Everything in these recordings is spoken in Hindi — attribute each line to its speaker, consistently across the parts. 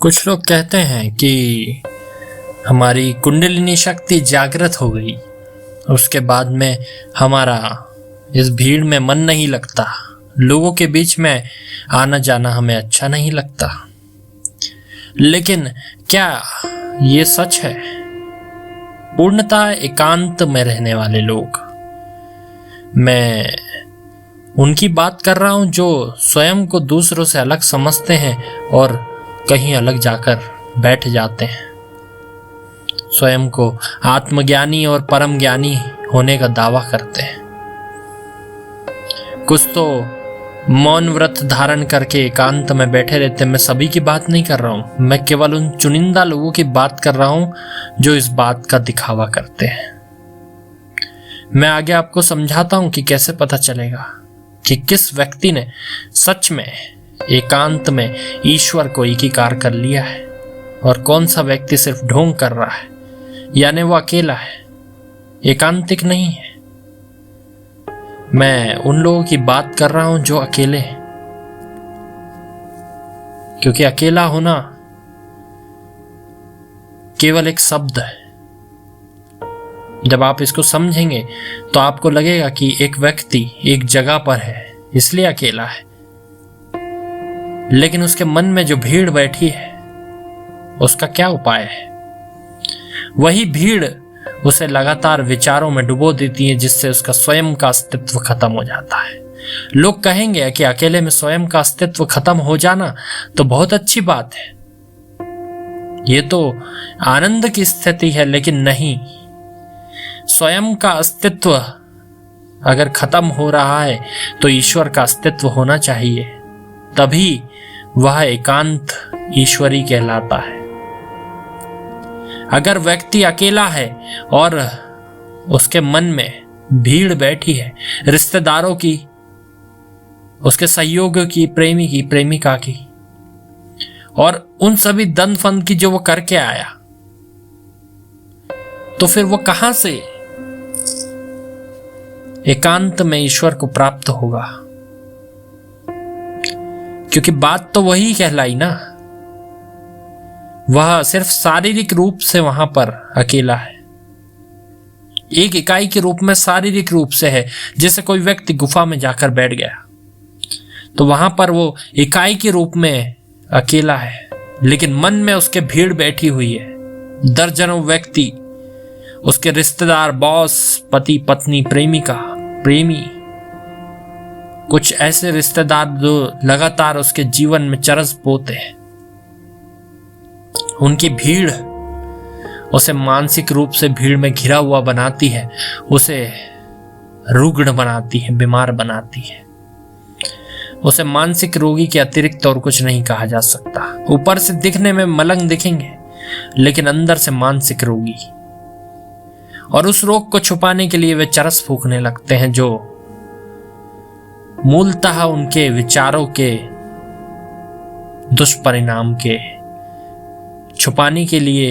Speaker 1: कुछ लोग कहते हैं कि हमारी कुंडलिनी शक्ति जागृत हो गई, उसके बाद में हमारा इस भीड़ में मन नहीं लगता, लोगों के बीच में आना जाना हमें अच्छा नहीं लगता। लेकिन क्या ये सच है? पूर्णतः एकांत में रहने वाले लोग, मैं उनकी बात कर रहा हूं जो स्वयं को दूसरों से अलग समझते हैं और कहीं अलग जाकर बैठ जाते हैं, स्वयं को आत्मज्ञानी और परम ज्ञानी होने का दावा करते हैं। कुछ तो मौन व्रत धारण करके एकांत में बैठे रहते हैं। मैं सभी की बात नहीं कर रहा हूं, मैं केवल उन चुनिंदा लोगों की बात कर रहा हूं जो इस बात का दिखावा करते हैं। मैं आगे आपको समझाता हूं कि कैसे पता चलेगा कि किस व्यक्ति ने सच में एकांत में ईश्वर को एकीकार कर लिया है और कौन सा व्यक्ति सिर्फ ढोंग कर रहा है, यानी वो अकेला है, एकांतिक नहीं है। मैं उन लोगों की बात कर रहा हूं जो अकेले हैं, क्योंकि अकेला होना केवल एक शब्द है। जब आप इसको समझेंगे तो आपको लगेगा कि एक व्यक्ति एक जगह पर है इसलिए अकेला है, लेकिन उसके मन में जो भीड़ बैठी है उसका क्या उपाय है? वही भीड़ उसे लगातार विचारों में डुबो देती है, जिससे उसका स्वयं का अस्तित्व खत्म हो जाता है। लोग कहेंगे कि अकेले में स्वयं का अस्तित्व खत्म हो जाना तो बहुत अच्छी बात है, ये तो आनंद की स्थिति है। लेकिन नहीं, स्वयं का अस्तित्व अगर खत्म हो रहा है तो ईश्वर का अस्तित्व होना चाहिए, तभी वह एकांत ईश्वरी कहलाता है। अगर व्यक्ति अकेला है और उसके मन में भीड़ बैठी है, रिश्तेदारों की, उसके सहयोगियों की, प्रेमी की, प्रेमिका की, और उन सभी दंड फंद की जो वो करके आया, तो फिर वो कहां से एकांत में ईश्वर को प्राप्त होगा? क्योंकि बात तो वही कहलाई ना, वह सिर्फ शारीरिक रूप से वहां पर अकेला है, एक इकाई के रूप में शारीरिक रूप से है। जैसे कोई व्यक्ति गुफा में जाकर बैठ गया तो वहां पर वो इकाई के रूप में अकेला है, लेकिन मन में उसके भीड़ बैठी हुई है, दर्जनों व्यक्ति, उसके रिश्तेदार, बॉस, पति, पत्नी, प्रेमिका, प्रेमी, कुछ ऐसे रिश्तेदार जो लगातार उसके जीवन में चरस बोते हैं। उनकी भीड़ उसे मानसिक रूप से भीड़ में घिरा हुआ बनाती है, उसे रुग्ण बनाती है, बीमार बनाती है। उसे मानसिक रोगी के अतिरिक्त और कुछ नहीं कहा जा सकता। ऊपर से दिखने में मलंग दिखेंगे, लेकिन अंदर से मानसिक रोगी। और उस रोग को छुपाने के लिए वे चरस फूकने लगते हैं, जो मूलतः उनके विचारों के दुष्परिणाम के छुपाने के लिए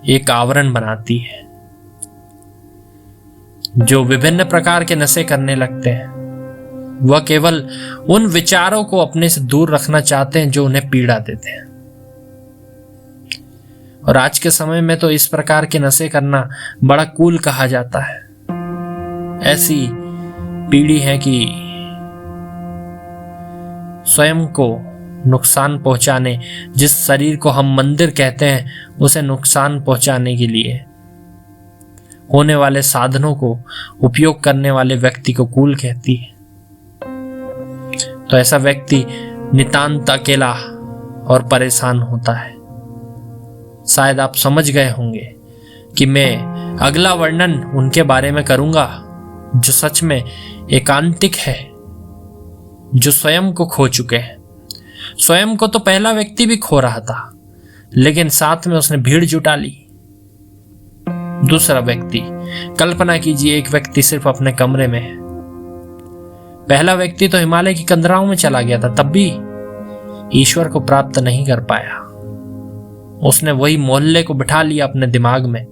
Speaker 1: एक आवरण बनाती है। जो विभिन्न प्रकार के नशे करने लगते हैं, वह केवल उन विचारों को अपने से दूर रखना चाहते हैं जो उन्हें पीड़ा देते हैं। और आज के समय में तो इस प्रकार के नशे करना बड़ा कूल कहा जाता है। ऐसी पीढ़ी है कि स्वयं को नुकसान पहुंचाने, जिस शरीर को हम मंदिर कहते हैं, उसे नुकसान पहुंचाने के लिए होने वाले साधनों को उपयोग करने वाले व्यक्ति को कूल कहती है। तो ऐसा व्यक्ति नितांत अकेला और परेशान होता है। शायद आप समझ गए होंगे कि मैं अगला वर्णन उनके बारे में करूंगा जो सच में एकांतिक है, जो स्वयं को खो चुके हैं। स्वयं को तो पहला व्यक्ति भी खो रहा था, लेकिन साथ में उसने भीड़ जुटा ली। दूसरा व्यक्ति, कल्पना कीजिए, एक व्यक्ति सिर्फ अपने कमरे में है। पहला व्यक्ति तो हिमालय की कंदराओं में चला गया था, तब भी ईश्वर को प्राप्त नहीं कर पाया। उसने वही मोहल्ले को बिठा लिया अपने दिमाग में,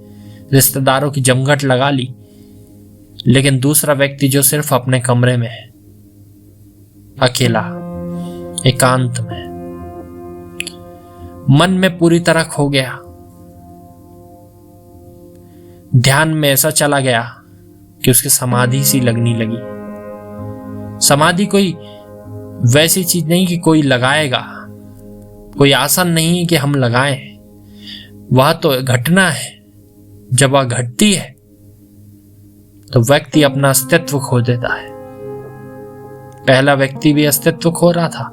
Speaker 1: रिश्तेदारों की जमघट लगा ली। लेकिन दूसरा व्यक्ति जो सिर्फ अपने कमरे में है, अकेला, एकांत में, मन में पूरी तरह खो गया। ध्यान में ऐसा चला गया कि उसकी समाधि सी लगने लगी। समाधि कोई वैसी चीज नहीं कि कोई लगाएगा, कोई आसन नहीं है कि हम लगाएं। वह तो घटना है। जब वह घटती है तो व्यक्ति अपना अस्तित्व खो देता है। पहला व्यक्ति भी अस्तित्व खो रहा था,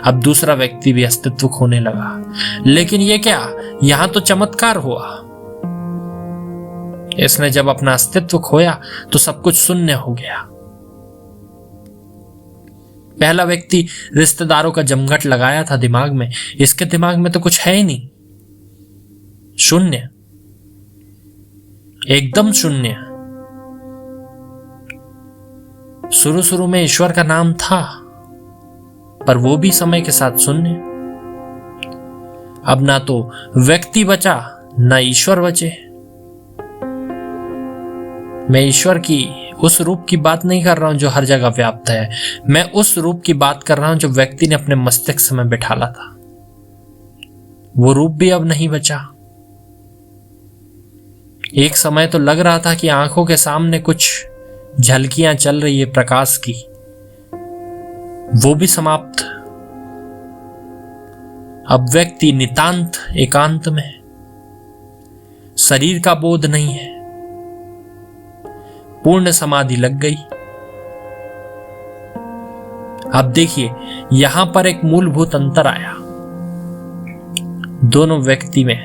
Speaker 1: अब दूसरा व्यक्ति भी अस्तित्व खोने लगा। लेकिन ये क्या, यहां तो चमत्कार हुआ। इसने जब अपना अस्तित्व खोया तो सब कुछ शून्य हो गया। पहला व्यक्ति रिश्तेदारों का जमघट लगाया था दिमाग में, इसके दिमाग में तो कुछ है ही नहीं, शून्य, एकदम शून्य। शुरू में ईश्वर का नाम था, पर वो भी समय के साथ शून्य। अब ना तो व्यक्ति बचा, ना ईश्वर बचे। मैं ईश्वर की उस रूप की बात नहीं कर रहा हूं जो हर जगह व्याप्त है, मैं उस रूप की बात कर रहा हूं जो व्यक्ति ने अपने मस्तिष्क में बिठाला था। वो रूप भी अब नहीं बचा। एक समय तो लग रहा था कि आंखों के सामने कुछ झलकियां चल रही है प्रकाश की, वो भी समाप्त। अब व्यक्ति नितांत एकांत में, शरीर का बोध नहीं है, पूर्ण समाधि लग गई। अब देखिए, यहां पर एक मूलभूत अंतर आया दोनों व्यक्ति में।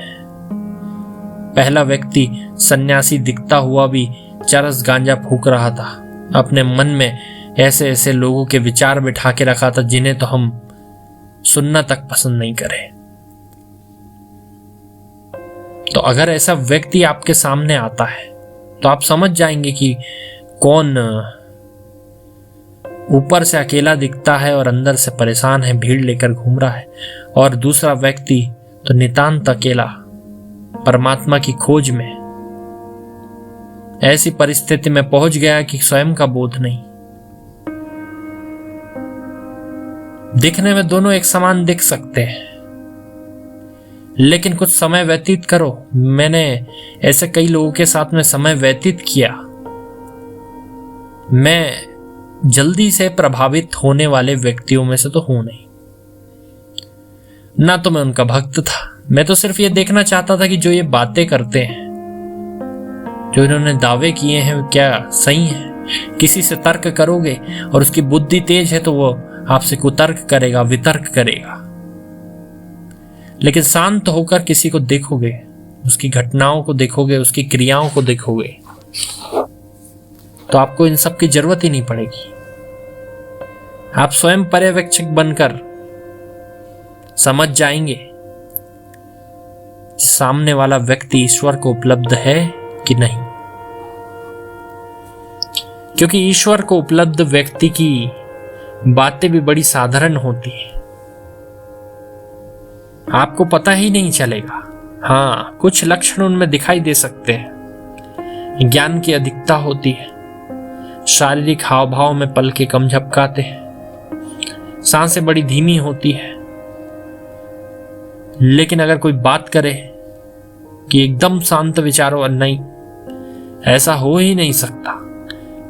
Speaker 1: पहला व्यक्ति सन्यासी दिखता हुआ भी चरस गांजा फूक रहा था, अपने मन में ऐसे ऐसे लोगों के विचार बिठा के रखा था जिन्हें तो हम सुनना तक पसंद नहीं करें। तो अगर ऐसा व्यक्ति आपके सामने आता है तो आप समझ जाएंगे कि कौन ऊपर से अकेला दिखता है और अंदर से परेशान है, भीड़ लेकर घूम रहा है, और दूसरा व्यक्ति तो नितांत अकेला परमात्मा की खोज में ऐसी परिस्थिति में पहुंच गया कि स्वयं का बोध नहीं। दिखने में दोनों एक समान दिख सकते हैं, लेकिन कुछ समय व्यतीत करो। मैंने ऐसे कई लोगों के साथ में समय व्यतीत किया। मैं जल्दी से प्रभावित होने वाले व्यक्तियों में से तो हूं नहीं, ना तो मैं उनका भक्त था। मैं तो सिर्फ ये देखना चाहता था कि जो ये बातें करते हैं, जो इन्होंने दावे किए हैं, क्या सही है। किसी से तर्क करोगे और उसकी बुद्धि तेज है तो वो आपसे कुतर्क करेगा, वितर्क करेगा। लेकिन शांत होकर किसी को देखोगे, उसकी घटनाओं को देखोगे, उसकी क्रियाओं को देखोगे, तो आपको इन सब की जरूरत ही नहीं पड़ेगी। आप स्वयं पर्यवेक्षक बनकर समझ जाएंगे सामने वाला व्यक्ति ईश्वर को उपलब्ध है कि नहीं। क्योंकि ईश्वर को उपलब्ध व्यक्ति की बातें भी बड़ी साधारण होती है, आपको पता ही नहीं चलेगा। हाँ, कुछ लक्षण उनमें दिखाई दे सकते हैं। ज्ञान की अधिकता होती है, शारीरिक हाव भाव में पलके कम झपकाते हैं, सांसें बड़ी धीमी होती है। लेकिन अगर कोई बात करे कि एकदम शांत विचारों और नहीं, ऐसा हो ही नहीं सकता।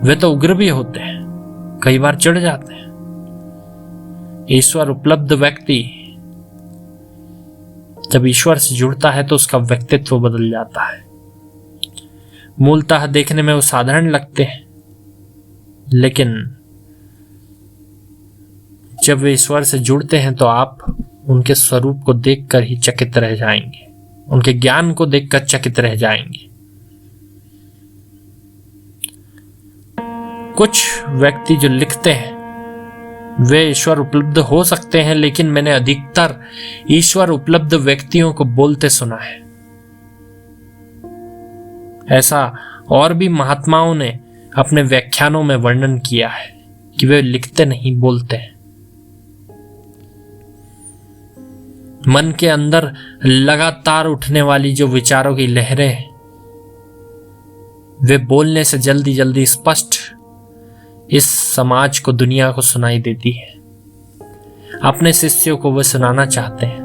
Speaker 1: वे तो उग्र भी होते हैं, कई बार चिढ़ जाते हैं। ईश्वर उपलब्ध व्यक्ति जब ईश्वर से जुड़ता है तो उसका व्यक्तित्व बदल जाता है। मूलतः देखने में वो साधारण लगते हैं, लेकिन जब वे ईश्वर से जुड़ते हैं तो आप उनके स्वरूप को देखकर ही चकित रह जाएंगे, उनके ज्ञान को देखकर चकित रह जाएंगे। कुछ व्यक्ति जो लिखते हैं वे ईश्वर उपलब्ध हो सकते हैं, लेकिन मैंने अधिकतर ईश्वर उपलब्ध व्यक्तियों को बोलते सुना है। ऐसा और भी महात्माओं ने अपने व्याख्यानों में वर्णन किया है कि वे लिखते नहीं, बोलते हैं। मन के अंदर लगातार उठने वाली जो विचारों की लहरें हैं, वे बोलने से जल्दी जल्दी स्पष्ट इस समाज को, दुनिया को सुनाई देती है। अपने शिष्यों को वे सुनाना चाहते हैं।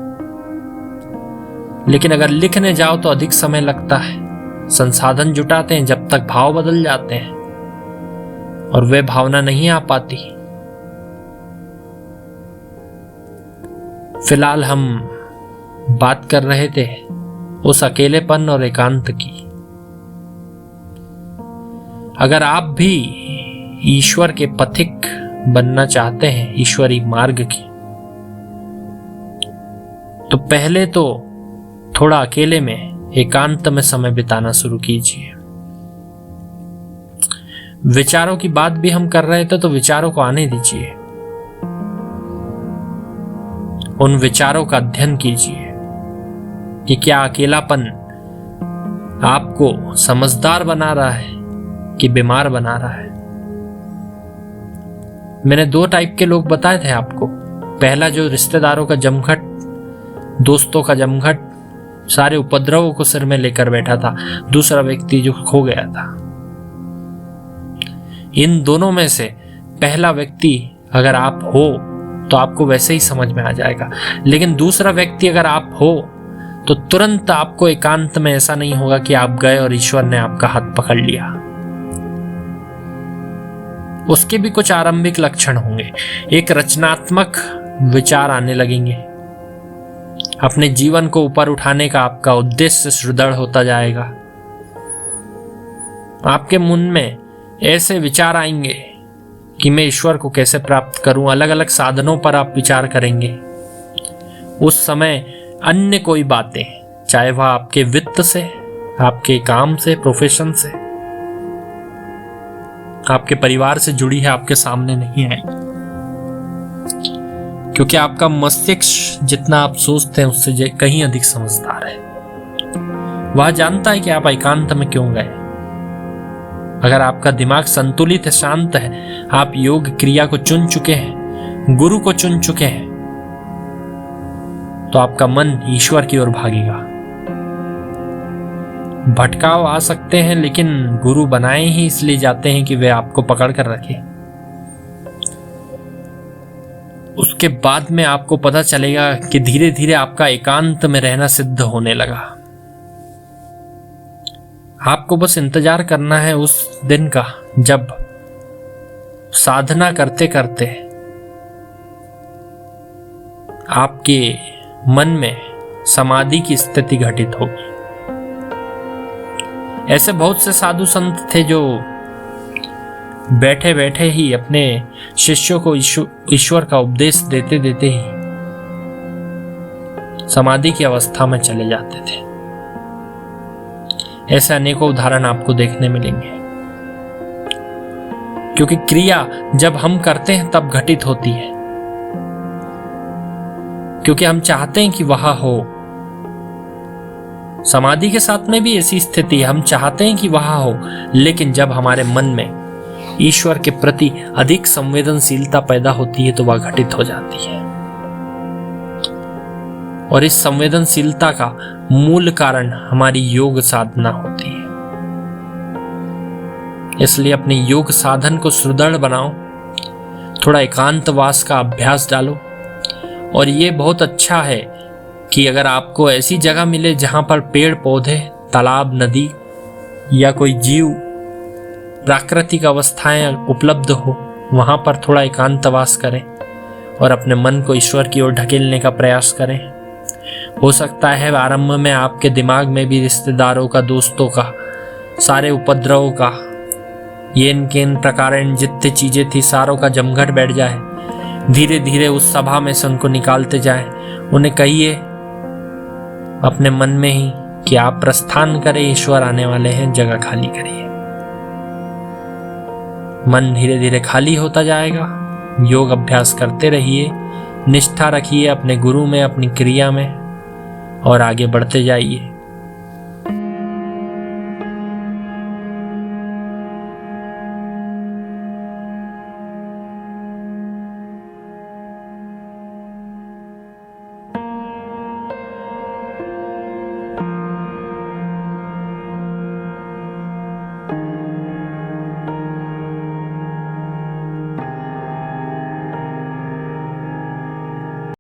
Speaker 1: लेकिन अगर लिखने जाओ तो अधिक समय लगता है। संसाधन जुटाते हैं जब तक भाव बदल जाते हैं और वे भावना नहीं आ पाती। फिलहाल हम बात कर रहे थे उस अकेलेपन और एकांत की। अगर आप भी ईश्वर के पथिक बनना चाहते हैं, ईश्वरी मार्ग की, तो पहले तो थोड़ा अकेले में, एकांत में समय बिताना शुरू कीजिए। विचारों की बात भी हम कर रहे थे तो विचारों को आने दीजिए, उन विचारों का अध्ययन कीजिए कि क्या अकेलापन आपको समझदार बना रहा है कि बीमार बना रहा है। मैंने 2 टाइप के लोग बताए थे आपको। पहला जो रिश्तेदारों का जमघट, दोस्तों का जमघट, सारे उपद्रवों को सिर में लेकर बैठा था। दूसरा व्यक्ति जो खो गया था। इन दोनों में से पहला व्यक्ति अगर आप हो तो आपको वैसे ही समझ में आ जाएगा, लेकिन दूसरा व्यक्ति अगर आप हो तो तुरंत आपको एकांत में ऐसा नहीं होगा कि आप गए और ईश्वर ने आपका हाथ पकड़ लिया। उसके भी कुछ आरंभिक लक्षण होंगे। एक रचनात्मक विचार आने लगेंगे, अपने जीवन को ऊपर उठाने का आपका उद्देश्य सुदृढ़ होता जाएगा। आपके मन में ऐसे विचार आएंगे कि मैं ईश्वर को कैसे प्राप्त करूं। अलग अलग साधनों पर आप विचार करेंगे। उस समय अन्य कोई बातें, चाहे वह आपके वित्त से, आपके काम से, प्रोफेशन से, आपके परिवार से जुड़ी है, आपके सामने नहीं आए, क्योंकि आपका मस्तिष्क जितना आप सोचते हैं उससे कहीं अधिक समझदार है। वह जानता है कि आप एकांत में क्यों गए। अगर आपका दिमाग संतुलित है, शांत है, आप योग क्रिया को चुन चुके हैं, गुरु को चुन चुके हैं, तो आपका मन ईश्वर की ओर भागेगा। भटकाव आ सकते हैं, लेकिन गुरु बनाए ही इसलिए जाते हैं कि वे आपको पकड़ कर रखे। उसके बाद में आपको पता चलेगा कि धीरे धीरे आपका एकांत में रहना सिद्ध होने लगा। आपको बस इंतजार करना है उस दिन का जब साधना करते करते आपके मन में समाधि की स्थिति घटित होगी। ऐसे बहुत से साधु संत थे जो बैठे बैठे ही अपने शिष्यों को ईश्वर का उपदेश देते देते ही समाधि की अवस्था में चले जाते थे। ऐसे अनेकों उदाहरण आपको देखने मिलेंगे, क्योंकि क्रिया जब हम करते हैं तब घटित होती है, क्योंकि हम चाहते हैं कि वह हो। समाधि के साथ में भी ऐसी स्थिति है, हम चाहते हैं कि वह हो, लेकिन जब हमारे मन में ईश्वर के प्रति अधिक संवेदनशीलता पैदा होती है तो वह घटित हो जाती है। और इस संवेदनशीलता का मूल कारण हमारी योग साधना होती है। इसलिए अपने योग साधन को सुदृढ़ बनाओ, थोड़ा एकांतवास का अभ्यास डालो। और ये बहुत अच्छा है कि अगर आपको ऐसी जगह मिले जहां पर पेड़ पौधे, तालाब, नदी या कोई जीव, प्राकृतिक अवस्थाएं उपलब्ध हो, वहां पर थोड़ा एकांतवास करें और अपने मन को ईश्वर की ओर ढकेलने का प्रयास करें। हो सकता है आरंभ में आपके दिमाग में भी रिश्तेदारों का, दोस्तों का, सारे उपद्रवों का, ये इनके इन प्रकार जितनी चीजें थी सारों का जमघट बैठ जाए। धीरे धीरे उस सभा में से उनको निकालते जाएं। उन्हें कहिए अपने मन में ही कि आप प्रस्थान करें, ईश्वर आने वाले हैं, जगह खाली करिए। मन धीरे धीरे खाली होता जाएगा। योग अभ्यास करते रहिए, निष्ठा रखिए अपने गुरु में, अपनी क्रिया में, और आगे बढ़ते जाइए।